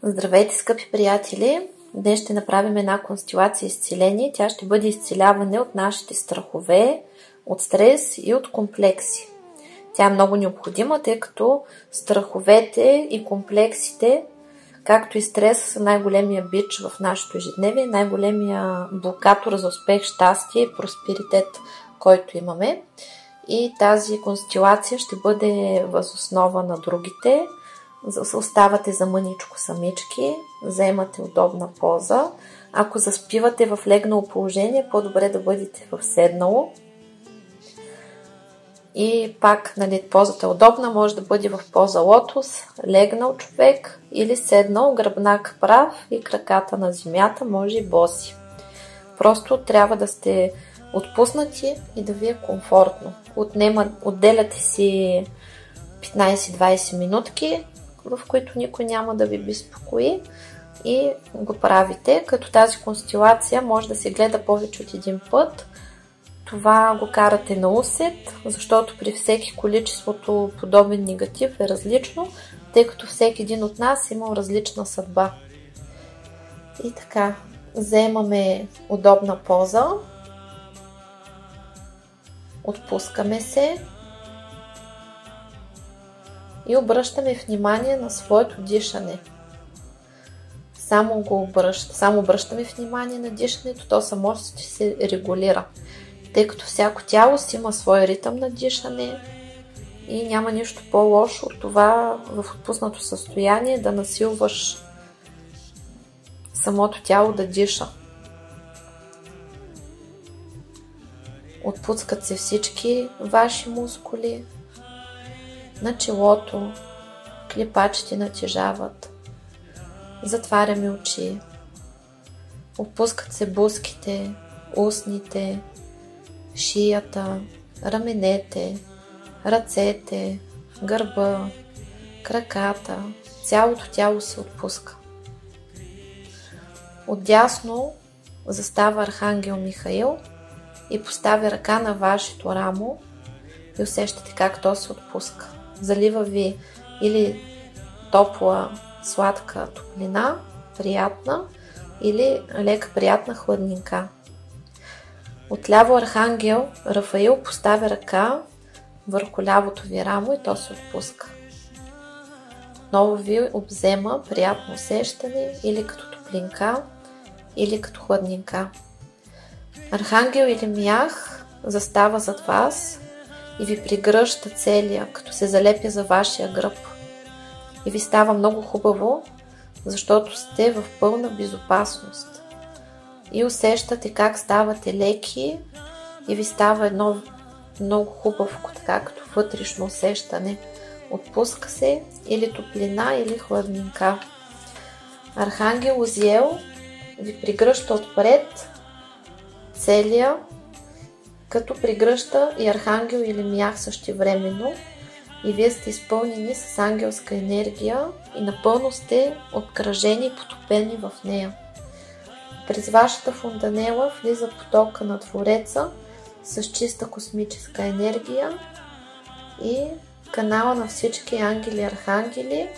Здравейте, скъпи приятели! Днес ще направим една констелация изцеление. Тя ще бъде изцеляване от нашите страхове, от стрес и от комплекси. Тя е много необходима, тъй като страховете и комплексите, както и стреса, са най-големия бич в нашето ежедневие, най-големия блокатор за успех, щастие и просперитет, който имаме. И тази констелация ще бъде въз основа на другите. Оставате за мъничко самички, заемате удобна поза. Ако заспивате в легнало положение, по-добре да бъдете в седнало. И пак, позата е удобна, може да бъде в поза лотос, легнал човек или седнал, гръбнак прав и краката на земята, може и боси. Просто трябва да сте отпуснати и да ви е комфортно. Отделяте си 15-20 минутки, в които никой няма да ви безпокои и го правите, като тази констелация може да се гледа повече от един път. Това го карате на усет, защото при всеки количеството подобен негатив е различно, тъй като всеки един от нас има различна съдба. И така, заемаме удобна поза, отпускаме се и обръщаме внимание на своето дишане. Само обръщаме внимание на дишането, то само ще се регулира. Тъй като всяко тяло си има свой ритъм на дишане и няма нищо по-лошо от това в отпуснато състояние да насилваш самото тяло да диша. Отпускат се всички ваши мускули. На челото клепачите натежават. Затваряме очи. Отпускат се бузките, устните, шията, раменете, ръцете, гърба, краката. Цялото тяло се отпуска. Отдясно застава Архангел Михаил и поставя ръка на вашето рамо и усещате как то се отпуска. Залива ви или топла, сладка топлина, приятна, или лека приятна хладнинка. Отляво Архангел Рафаил поставя ръка върху лявото ви рамо и то се отпуска. Отново ви обзема приятно усещане или като топлинка, или като хладнинка. Архангел Илимях застава зад вас и ви пригръща целия, като се залепя за вашия гръб. И ви става много хубаво, защото сте в пълна безопасност. И усещате как ставате леки и ви става едно много хубаво, така като вътрешно усещане. Отпуска се или топлина, или хладнинка. Архангел Узиел ви пригръща отпред целия, като пригръща и Архангел Илимях същевременно, и вие сте изпълнени с ангелска енергия и напълно сте обкръжени и потопени в нея. През вашата фонтанела влиза потока на Твореца с чиста космическа енергия и канала на всички ангели и архангели,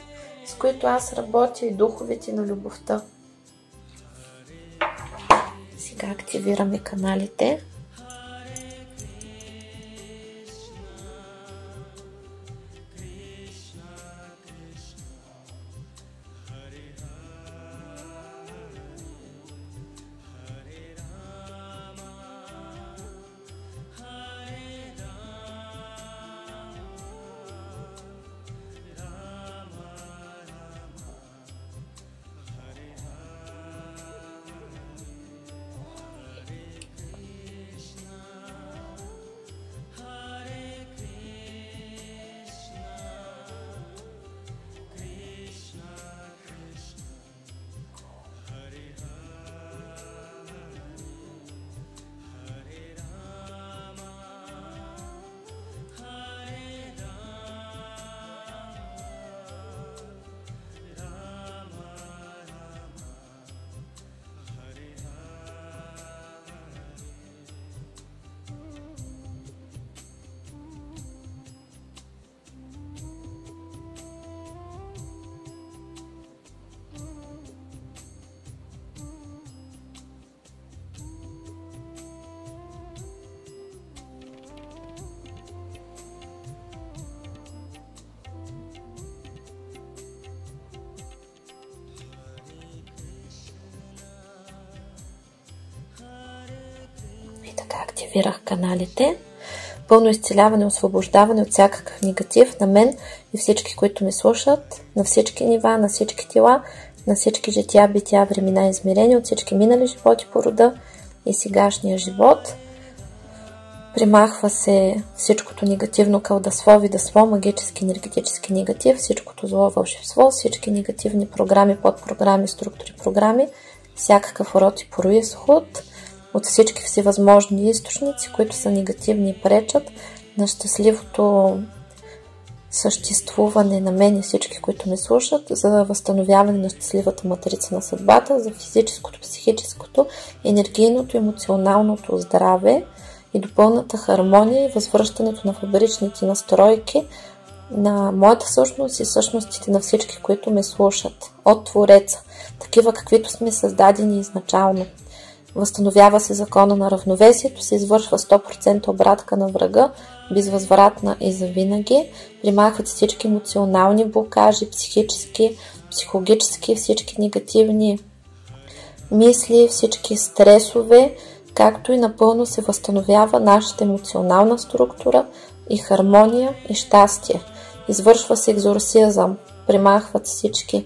с които аз работя, и духовете на любовта. Сега активираме каналите. активирах каналите. Пълно изцеляване, освобождаване от всякакъв негатив на мен и всички, които ме слушат, на всички нива, на всички тела, на всички жития, бития, времена и измерения, от всички минали животи по рода и сегашния живот. Примахва се всичкото негативно кълдасло, видасло, магически, енергетически негатив, всичкото зло, вълшебство, всички негативни програми, подпрограми, структури, програми, всякакъв род и произход от всички всевъзможни източници, които са негативни и пречат на щастливото съществуване на мен и всички, които ме слушат, за възстановяване на щастливата матрица на съдбата, за физическото, психическото, енергийното, емоционалното здраве и до пълната хармония и възвръщането на фабричните настройки на моята същност и същностите на всички, които ме слушат от Твореца, такива каквито сме създадени изначално. Възстановява се закона на равновесието, се извършва 100% обратка на врага, безвъзвратна и завинаги. Примахват всички емоционални блокажи, психически, психологически, всички негативни мисли, всички стресове, както и напълно се възстановява нашата емоционална структура и хармония и щастие. Извършва се екзорсизъм, примахват всички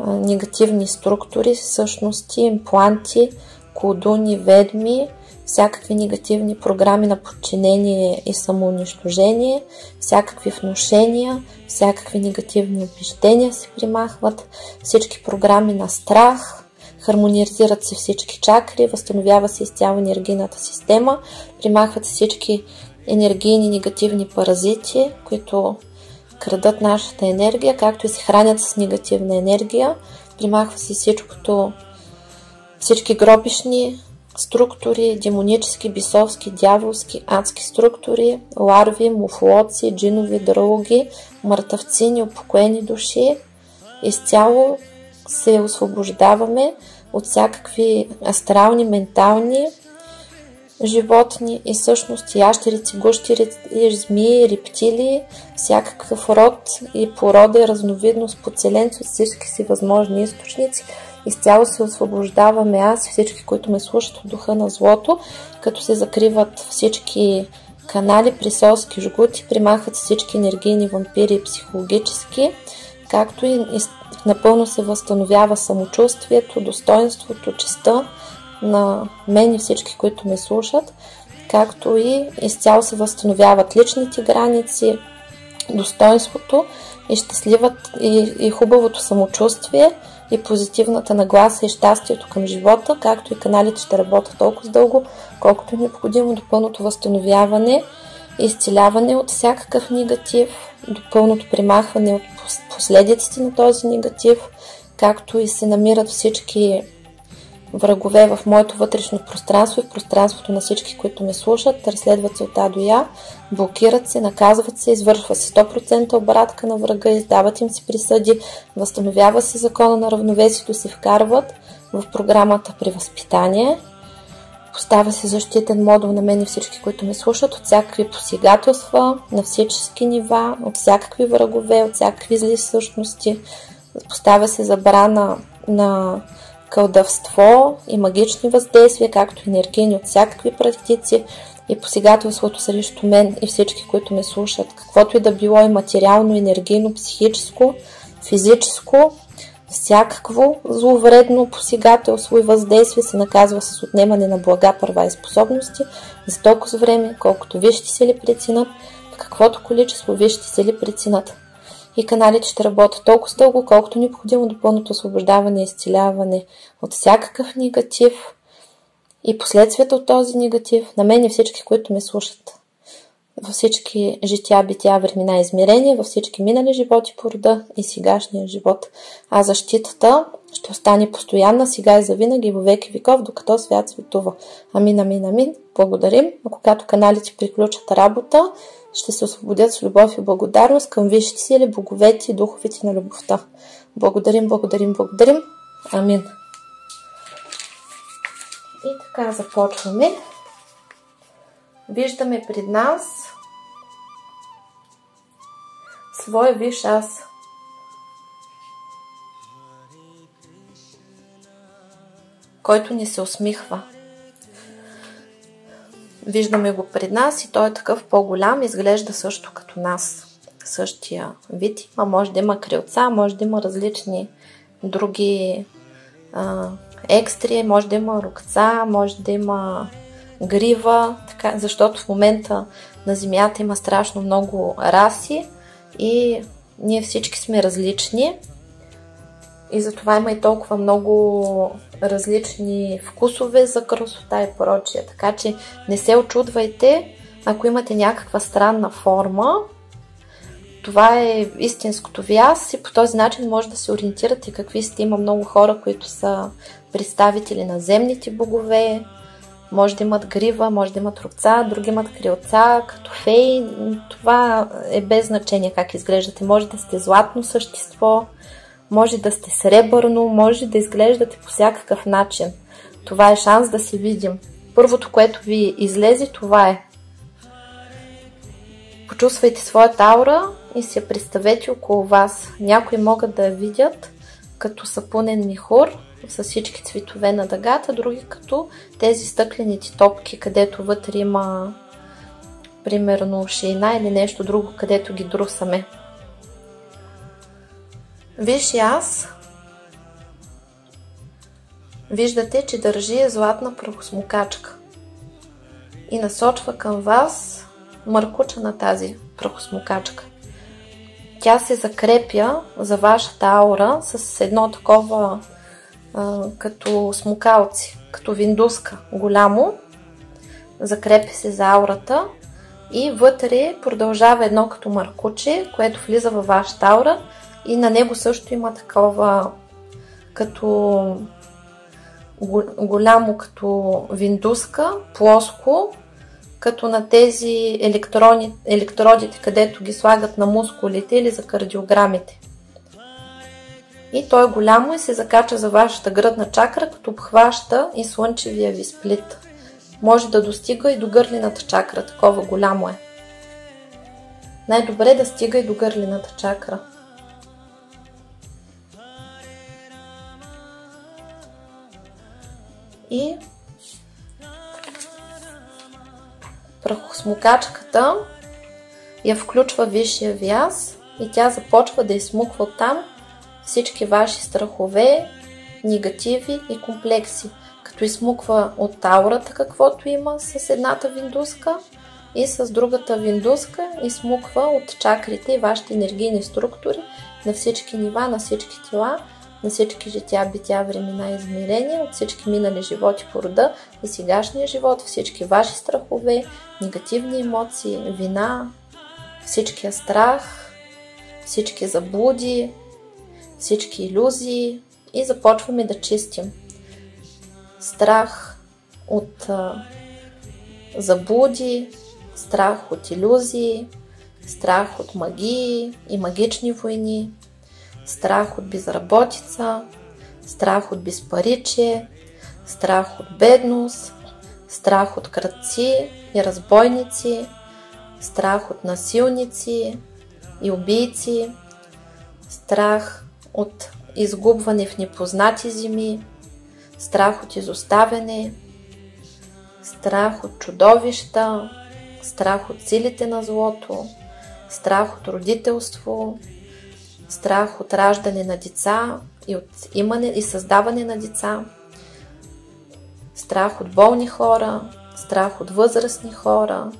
негативни структури, същности, импланти, колдуни, ведми, всякакви негативни програми на подчинение и самоунищожение, всякакви внушения, всякакви негативни убеждения се примахват, всички програми на страх, хармонизират се всички чакри, възстановява се изцяло енергийната система, примахват се всички енергийни негативни паразити, които крадат нашата енергия, както и се хранят с негативна енергия, примахва се всички гробишни структури, демонически, бисовски, дяволски, адски структури, ларви, муфлоци, джинови, драуги, мъртъвци, неупокоени души. Изцяло се освобождаваме от всякакви астрални, ментални животни и същности, ящерици, гущери, змии, рептилии, всякакъв род и порода и разновидност, подселенци от всички си възможни източници. Изцяло се освобождаваме аз и всички, които ме слушат от духа на злото, като се закриват всички канали, присоски, жгути, примахват всички енергийни вампири и психологически, както и напълно се възстановява самочувствието, достоинството, честта на мен и всички, които ме слушат, както и изцяло се възстановяват личните граници, достоинството и и хубавото самочувствие и позитивната нагласа и щастието към живота, както и каналите ще работят толкова дълго, колкото е необходимо до пълното възстановяване и изцеляване от всякакъв негатив, до пълното примахване от последиците на този негатив, както и се намират всички врагове в моето вътрешно пространство и в пространството на всички, които ме слушат, разследват се от А до Я, блокират се, наказват се, извършва се 100% обратка на врага, издават им се присъди, възстановява се закона на равновесието, се вкарват в програмата при възпитание, поставя се защитен модул на мен и всички, които ме слушат от всякакви посегателства, на всички нива, от всякакви врагове, от всякакви зли същности, поставя се забрана на кълдавство и магични въздействия, както и енергийни от всякакви практици и посегателството срещу мен и всички, които ме слушат, каквото и да било и материално, енергийно, психическо, физическо, всякакво зловредно посегателство и въздействие се наказва с отнемане на блага, права и способности за толкова време, колкото висшите сили преценят, в каквото количество висшите сили преценят. И каналите ще работят толкова дълго, колкото необходимо до пълното освобождаване и изцеляване от всякакъв негатив и последствията от този негатив на мен и всички, които ме слушат. Във всички жития, бития, времена и измерения, във всички минали животи по рода и сегашния живот. А защитата ще остане постоянна сега и завинаги във веки веков, докато свят светува. Амин, амин, амин. Благодарим. А когато каналите приключат работа, ще се освободят с любов и благодарност към висшите сили, боговете и духовете на любовта. Благодарим, благодарим, благодарим. Амин. И така започваме. Виждаме пред нас своя висш аз. Който ни се усмихва. Виждаме го пред нас и той е такъв по-голям, изглежда също като нас. Същия вид има, може да има крилца, може да има различни други екстри, може да има рукца, може да има грива, така, защото в момента на Земята има страшно много раси и ние всички сме различни и затова има и толкова много различни вкусове за красота и прочие. Така че не се очудвайте, ако имате някаква странна форма. Това е истинското ви аз и по този начин може да се ориентирате какви сте. Има много хора, които са представители на земните богове. Може да имат грива, може да имат рукца, други имат крилца, като феи. Това е без значение как изглеждате. Може да сте златно същество, може да сте сребърно, може да изглеждате по всякакъв начин. Това е шанс да се видим. Първото, което ви излезе, това е. Почувствайте своята аура и си я представете около вас. Някои могат да я видят като сапунен михур с всички цветове на дъгата, други като тези стъклените топки, където вътре има примерно шейна или нещо друго, където ги друсаме. Виж аз. Виждате, че държи златна прахосмукачка и насочва към вас мъркуча на тази прахосмукачка. Тя се закрепя за вашата аура с едно такова като смукалци, като виндуска голямо. Закрепя се за аурата и вътре продължава едно като мъркуче, което влиза във вашата аура и на него също има такова като голямо като виндуска, плоско, като на тези електродите, където ги слагат на мускулите или за кардиограмите. И той е голямо и се закача за вашата гръдна чакра, като обхваща и слънчевия ви сплит. Може да достига и до гърлената чакра, такова голямо е. Най-добре да стига и до гърлената чакра. И прахосмукачката я включва висшия ви аз и тя започва да изсмуква оттам всички ваши страхове, негативи и комплекси, като изсмуква от аурата каквото има с едната виндуска и с другата виндуска изсмуква от чакрите и вашите енергийни структури на всички нива, на всички тела, на всички жития, бития, времена и измерения, от всички минали животи по рода и сегашния живот, всички ваши страхове, негативни емоции, вина, всичкия страх, всички заблуди, всички илюзии и започваме да чистим. Страх от заблуди, страх от илюзии, страх от магии и магични войни, страх от безработица, страх от безпаричие, страх от бедност, страх от крадци и разбойници, страх от насилници и убийци, страх от изгубване в непознати земи, страх от изоставяне, страх от чудовища, страх от силите на злото, страх от родителство, страх от раждане на деца и от имане и създаване на деца, страх от болни хора, страх от възрастни хора,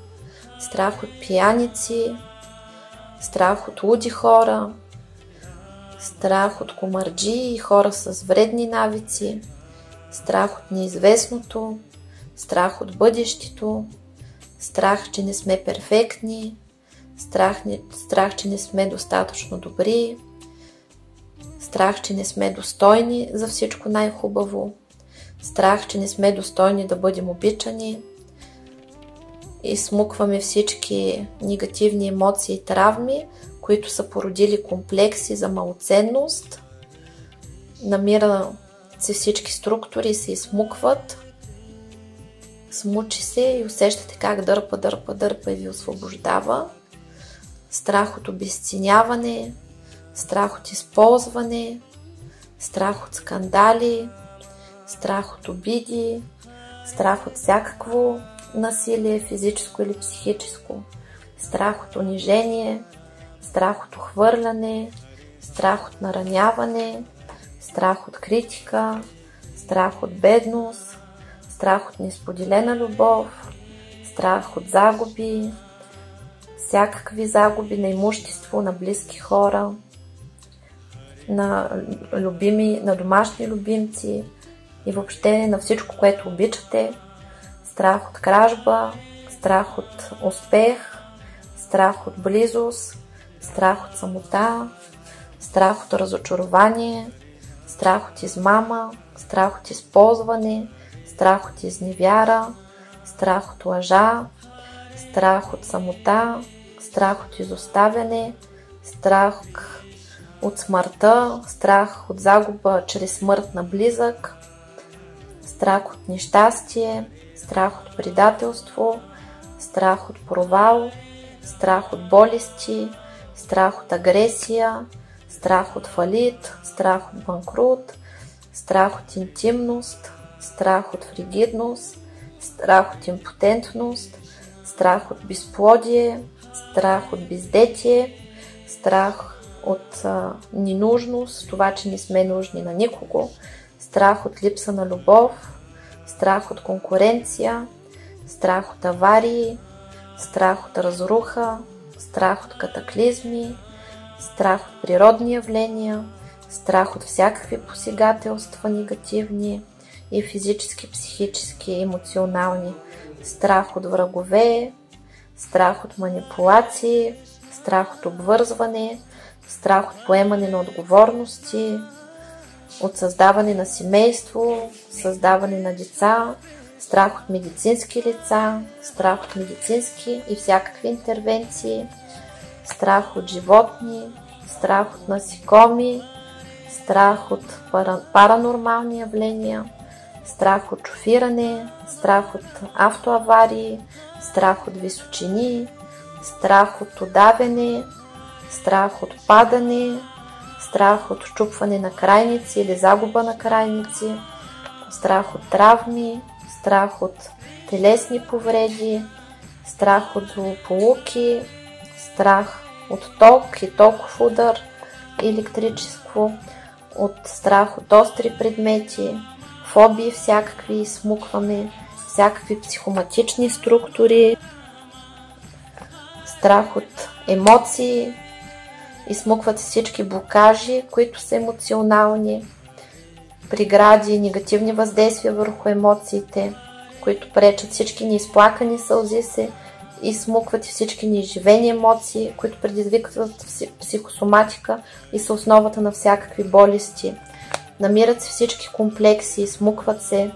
страх от пияници, страх от луди хора, страх от комарджи и хора с вредни навици, страх от неизвестното, страх от бъдещето, страх, че не сме перфектни, страх, че не сме достатъчно добри, страх, че не сме достойни за всичко най-хубаво, страх, че не сме достойни да бъдем обичани. Изсмукваме всички негативни емоции и травми, които са породили комплекси за малоценност. Намира се всички структури и се изсмукват. Смучи се и усещате как дърпа и ви освобождава. Страх от обезценяване, страх от използване, страх от скандали, страх от обиди, страх от всякакво насилие, физическо или психическо, страх от унижение, страх от ухвърляне, страх от нараняване, страх от критика, страх от бедност, страх от несподелена любов, страх от загуби, всякакви загуби на имущество, на близки хора, на домашни любимци и въобще на всичко, което обичате, страх от кражба, страх от успех, страх от близост, страх от самота, страх от разочарование, страх от измама, страх от използване, страх от изневяра, страх от лъжа, страх от самота, страх от изоставяне, страх от смъртта, страх от загуба чрез смърт на близък, страх от нещастие, страх от предателство, страх от провал, страх от болести, страх от агресия, страх от фалит, страх от банкрут, страх от интимност, страх от фригидност, страх от импотентност, страх от безплодие, страх от бездетие, страх от ненужност, това, че не сме нужни на никого, страх от липса на любов, страх от конкуренция, страх от аварии, страх от разруха, страх от катаклизми, страх от природни явления, страх от всякакви посегателства негативни и физически, психически, емоционални, страх от врагове, страх от манипулации, страх от обвързване, страх от поемане на отговорности, от създаване на семейство, създаване на деца, страх от медицински лица, страх от медицински и всякакви интервенции, страх от животни, страх от насекоми, страх от паранормални явления, страх от шофиране, страх от автоаварии, страх от височини, страх от удавяне, страх от падане, страх от щупване на крайници или загуба на крайници, страх от травми, страх от телесни повреди, страх от злополуки, страх от ток и токов удар електрическо, от страх от остри предмети, фобии всякакви, смукване, всякакви психоматични структури, страх от емоции, изсмукват всички блокажи, които са емоционални, прегради, негативни въздействия върху емоциите, които пречат всички неизплакани сълзи се изсмукват и всички неизживени емоции, които предизвикват психосоматика и са основата на всякакви болести. Намират се всички комплекси, изсмукват се,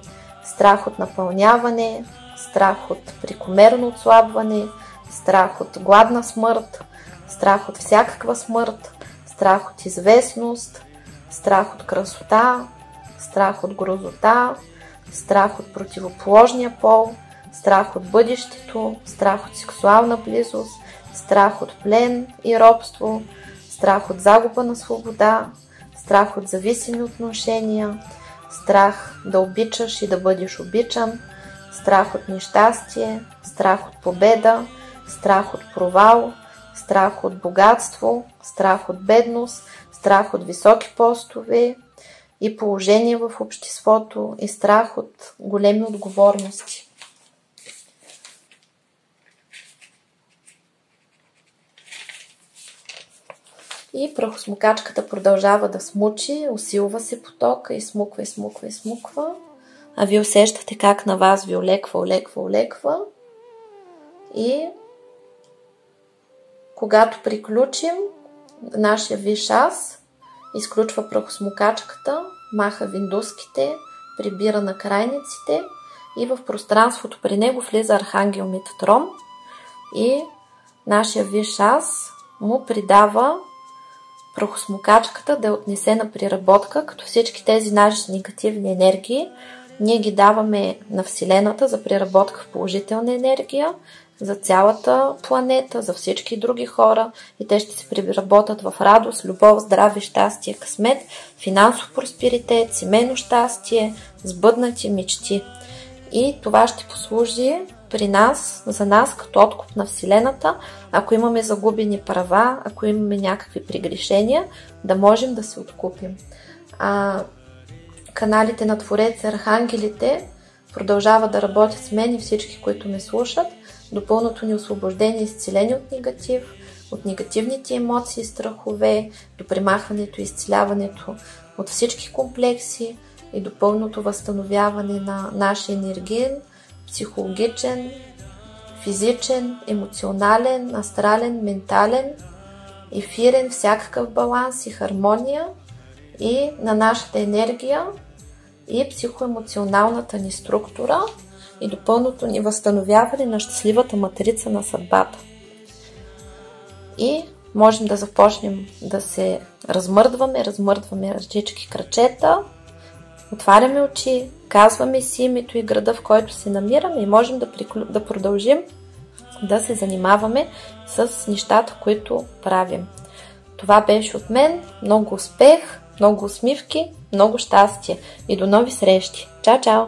страх от напълняване, страх от прекомерно отслабване, страх от гладна смърт, страх от всякаква смърт, страх от известност, страх от красота, страх от грозота, страх от противоположния пол, страх от бъдещето, страх от сексуална близост, страх от плен и робство, страх от загуба на свобода, страх от зависими отношения, страх да обичаш и да бъдеш обичан, страх от нещастие, страх от победа, страх от провал, страх от богатство, страх от бедност, страх от високи постове и положение в обществото и страх от големи отговорности. И прахосмукачката продължава да смучи, усилва се потока и смуква, и смуква, и смуква. А вие усещате как на вас ви олеква, олеква, олеква. И когато приключим, нашия висш аз изключва прахосмукачката, маха виндуските, прибира на крайниците и в пространството при него влиза архангел Метатрон и нашия висш аз му придава прахосмукачката да я отнесе на преработка, като всички тези наши негативни енергии ние ги даваме на Вселената за преработка в положителна енергия, за цялата планета, за всички други хора и те ще се преработят в радост, любов, здраве, щастие, късмет, финансов просперитет, семейно щастие, сбъднати мечти. И това ще послужи при нас, за нас, като откуп на Вселената, ако имаме загубени права, ако имаме някакви прегрешения, да можем да се откупим. Каналите на Твореца, архангелите продължават да работят с мен и всички, които ме слушат, до пълното ни освобождение и изцеление от негатив, от негативните емоции и страхове, до премахването и изцеляването от всички комплекси и до пълното възстановяване на нашия енергиен, психологичен, физичен, емоционален, астрален, ментален, ефирен, всякакъв баланс и хармония и на нашата енергия и психоемоционалната ни структура и до пълното ни възстановяване на щастливата матрица на съдбата. И можем да започнем да се размърдваме ръчички, крачета, отваряме очи, казваме си името и града, в който се намираме и можем да продължим да се занимаваме с нещата, които правим. Това беше от мен. Много успех, много усмивки, много щастие и до нови срещи. Чао, чао!